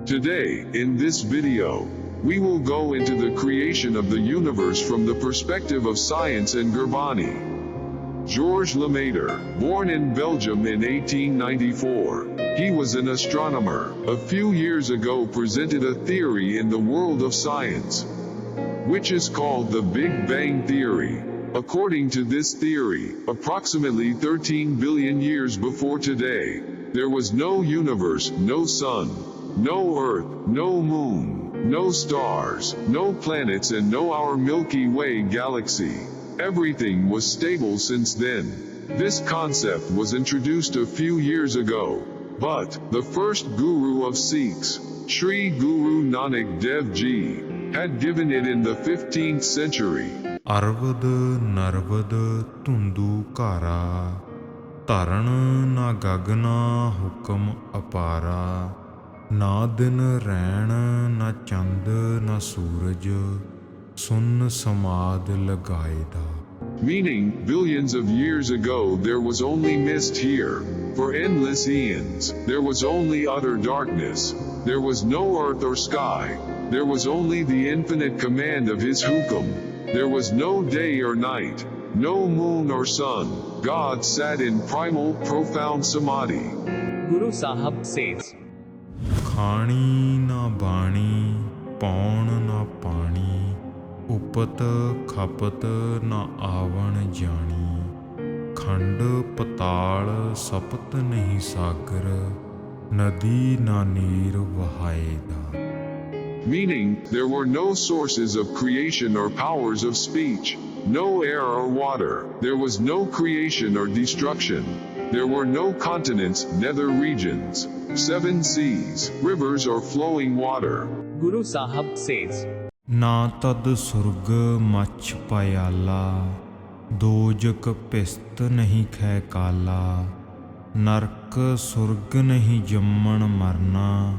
Today, in this video, we will go into the creation of the universe from the perspective of science and Gurbani. Georges Lemaitre, born in Belgium in 1894, he was an astronomer. A few years ago presented a theory in the world of science, which is called the Big Bang Theory. According to this theory, approximately 13 billion years before today, there was no universe, no sun, no earth, no moon, no stars, no planets, and no our Milky Way galaxy. Everything was stable since then. This concept was introduced a few years ago, but the first guru of Sikhs, Sri Guru Nanak Dev Ji, had given it in the 15th century. ਅਰਵਦ ਨਰਵਦ ਧੁੰਦੂ ਘਾਰਾ ਧਰਨ ਨਾ ਗਗਨਾ ਹੁਕਮ ਅਪਾਰਾ ਨਾ ਦਿਨ ਰੈਣ ਨਾ ਚੰਦ ਨਾ ਸੂਰਜ ਸੁਨ ਸਮਾਦ ਲਗਾਏਦਾ. Meaning, billions of years ago there was only mist here. For endless eons, there was only utter darkness. There was no earth or sky. There was only the infinite command of his hukum. There was no day or night, no moon or sun. God sat in primal, profound samadhi. Guru Sahib says, ਖਾਣੀ ਨਾ ਬਾਣੀ ਪੌਣ ਨਾ ਪਾਣੀ ਉਪਤ ਖਪਤ ਨਾ ਆਵਣ ਜਾਣੀ ਖੰਡ ਪਤਾਲ ਸਪਤ ਨਹੀਂ ਸਾਗਰ ਨਦੀ ਨਾ ਨੀਰ ਵਹਾਏਦਾ. Meaning, there were no sources of creation or powers of speech, no air or water, there was no creation or destruction. There were no continents, nether regions, 7 seas, rivers or flowing water. Guru Sahib says, ਨਾ ਤਦ ਸੁਰਗ ਮੱਛ ਪਿਆਲਾ ਦੋਜਕ ਪਿਸਤ ਨਹੀਂ ਖੈ ਕਾਲਾ ਨਰਕ ਸੁਰਗ ਨਹੀਂ ਜੰਮਣ ਮਰਨਾ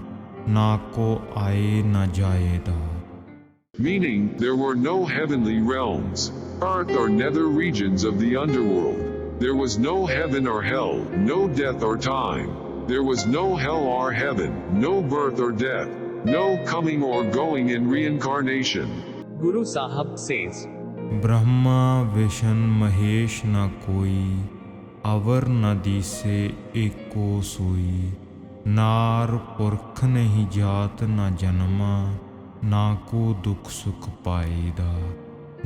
ਨਾ ਕੋ ਆਏ ਨਾ ਜਾਏਦਾ. Meaning, there were no heavenly realms, earth or nether regions of the underworld. There was no heaven or hell, no death or time. There was no hell or heaven, no birth or death, no coming or going in reincarnation. Guru Sahib says, Brahma Vishnu Mahesh न कोई अवर न दिसे एको सोई नार पुरख नहीं जात न जन्मा ना को दुख सुख पाएदा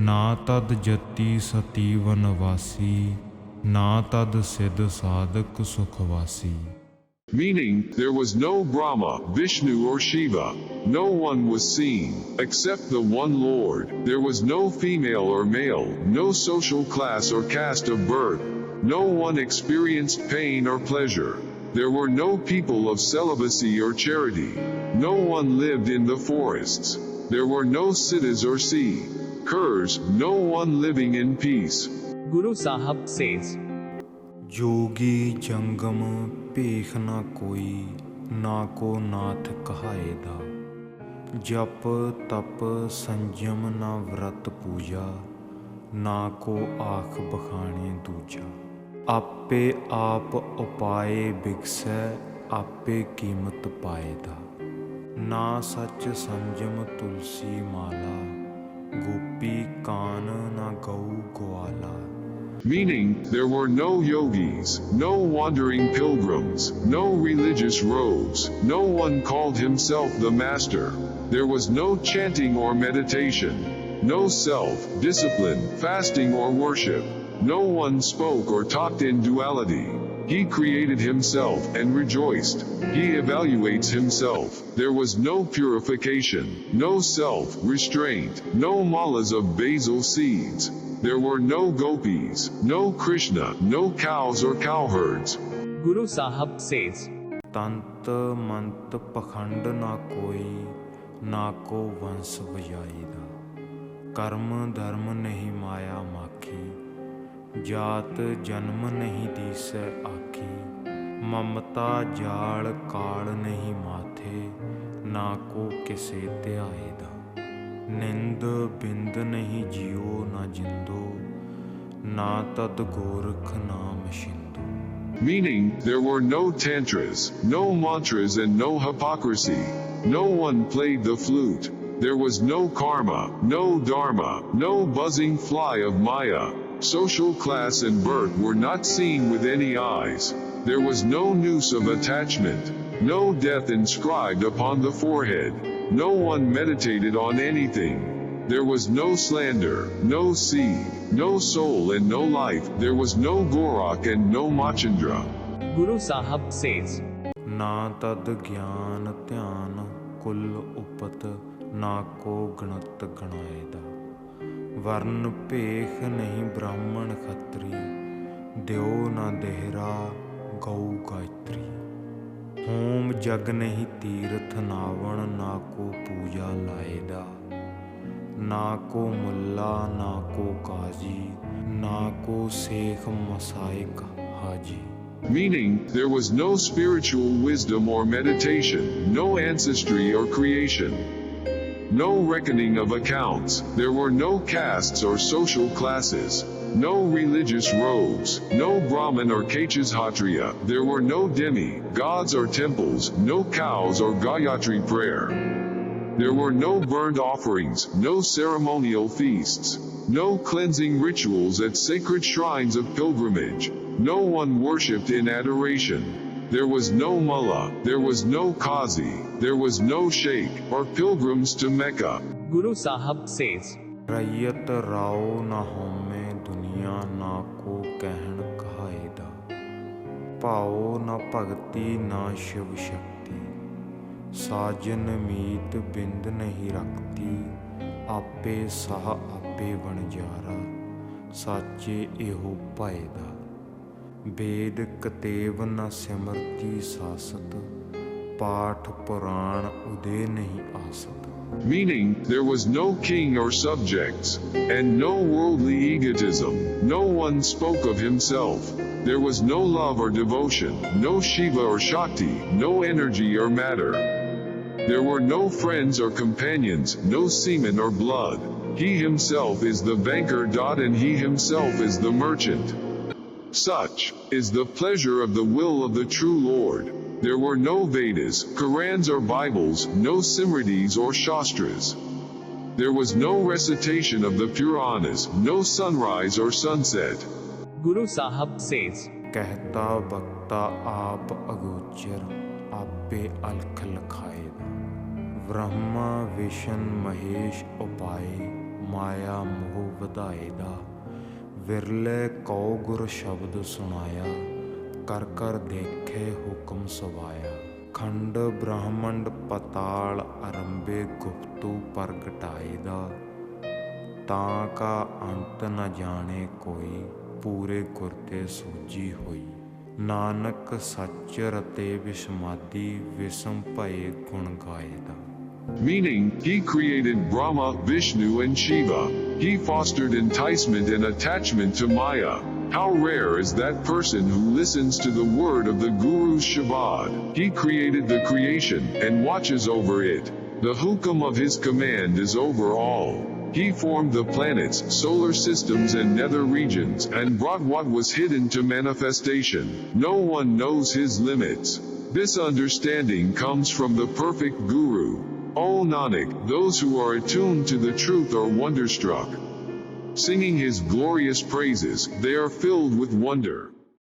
ना तद जति सती वनवासी ना तद सिद्ध साधक सुखवासी. Meaning, there was no Brahma, Vishnu or Shiva. No one was seen, except the one Lord. There was no female or male, no social class or caste of birth. No one experienced pain or pleasure. There were no people of celibacy or charity. No one lived in the forests. There were no cities or sea, curs, no one living in peace. Guru Sahib says, जोगी जंगम पेख ना कोई ना को नाथ कहाएदा जप तप संयम ना व्रत पूजा ना को आख बखाने दूजा आपे आप उपाय बिगसै आपे कीमत पाएदा ना सच संयम तुलसी माला गोपी कान ना गऊ ग्वाला. Meaning, there were no yogis, no wandering pilgrims, no religious robes, no one called himself the master. There was no chanting or meditation, no self-discipline, fasting or worship. No one spoke or talked in duality. He created himself and rejoiced. He evaluates himself. There was no purification, no self-restraint, no malas of basil seeds. There were no gopis, no Krishna, no cows or cowherds. Guru Sahib says, तंत मंत पखंड ना कोई ना को वंश बजाईदा कर्म धर्म नहीं माया माखी जात जन्म नहीं दीसै आखी ममता जाल काल नहीं माथे ना को किसे ध्याएदा निंद बिंद नहीं जियो ना जिंदो ना तद गोरख नाम शिंदो. Meaning, there were no tantras, no mantras and no hypocrisy. no one played the flute. There was no karma, no dharma, no buzzing fly of Maya. Social class and birth were not seen with any eyes. There was no noose of attachment, no death inscribed upon the forehead. No one meditated on anything. There was no slander, no seed, no soul and no life. There was no Gorak and no Machandra. Guru Sahib says, ਨਾ ਤਦ ਗਿਆਨ ਧਿਆਨ ਕੁਲ ਉਪਤ ਨਾ ਕੋ ਗਣਤ ਗਣਾਏ ਦਾ ਵਰਨ ਭੇਖ ਨਹੀਂ ਬ੍ਰਾਹਮਣ ਖੱਤਰੀ ਦਿਓ ਨਾ ਦੇਹਰਾ ਗਊ ਗਾਇਤਰੀ ਹੋਮ ਜਗ ਨਹੀਂ ਤੀਰਥ ਨਾਵਣ ਨਾ ਕੋ ਪੂਜਾ ਲਾਏ ਦਾ ਨਾ ਕੋ ਮੁੱਲਾ ਨਾ ਕੋ ਕਾਜੀ ਨਾ ਕੋ ਸੇਖ ਮਸਾਇਕ ਹਾਜੀ. Meaning, there was no spiritual wisdom or meditation, no ancestry or creation, no reckoning of accounts. There were no castes or social classes, no religious robes, no Brahmin or Kshatriya. There were no demi-gods or temples, no cows or Gayatri prayer. There were no burnt offerings, no ceremonial feasts, no cleansing rituals at sacred shrines of pilgrimage. No one worshipped in adoration. There was no mullah, there was no qazi, there was no sheikh, or pilgrims to Mecca. Guru Sahib says, ਰਈਅਤ Rao ਨਾ ਹੋਮੇ ਦੁਨੀਆ ਨਾ ਕੋ ਕਹਿਣ ਕਹਾਏ ਦਾ ਭਾਓ ਨਾ ਭਗਤੀ ਨਾ ਸ਼ਿਵ ਸ਼ਕਤੀ ਸਾਜਨ ਮੀਤ ਬਿੰਦ ਨਹੀਂ ਰੱਖਤੀ ਆਪੇ ਸਾਹ ਆਪੇ ਵਣਜਾਰਾ ਸਾਚੇ ਇਹੋ ਭਾਏ ਦਾ वेद कतेव न सिमरती सासत पाठ पुराण उदय नहीं आसत. Meaning, there was no king or subjects, and no worldly egotism. No one spoke of himself. There was no love or devotion, no Shiva or Shakti, no energy or matter. There were no friends or companions, no semen or blood. He himself is the banker. And he himself is the merchant. Such is the pleasure of the will of the true Lord. There were no Vedas, Qurans or Bibles, no Simritis or Shastras. There was no recitation of the Puranas, no sunrise or sunset. Guru Sahib says, कहता बक्ता आप अगोचर आपे अलख लखाए दा ब्रह्मा विष्णु महेश उपाय माया मोह ਵਧਾਏ ਦਾ ਵਿਰਲੇ Q ਗੁਰ ਸ਼ਬਦ ਸੁਣਾਇਆ ਕਰ ਕਰ ਦੇਖੇ ਹੁਕਮ ਸਵਾਇਆ ਖੰਡ ਬ੍ਰਹਮੰਡ ਪਤਾਲ ਅਰੰਭੇ ਗੁਪਤੂ ਪ੍ਰਗਟਾਏ ਦਾ ਤਾਂ ਕਾ ਅੰਤ ਨ ਜਾਣੇ ਕੋਈ ਪੂਰੇ ਗੁਰ ਤੇ ਸੂਝੀ ਹੋਈ ਨਾਨਕ ਸੱਚ ਰਤੇ ਵਿਸਮਾਦੀ ਵਿਸਮ ਭਏ ਗੁਣ ਗਾਏ ਦਾ. Meaning, he created Brahma, Vishnu and Shiva. He fostered enticement and attachment to Maya. How rare is that person who listens to the word of the Guru's Shabad. He created the creation and watches over it. The hukam of his command is over all. He formed the planets, solar systems and nether regions, and brought what was hidden to manifestation. No one knows his limits. This understanding comes from the perfect Guru. O Nanak, those who are attuned to the truth are wonderstruck. Singing his glorious praises, they are filled with wonder.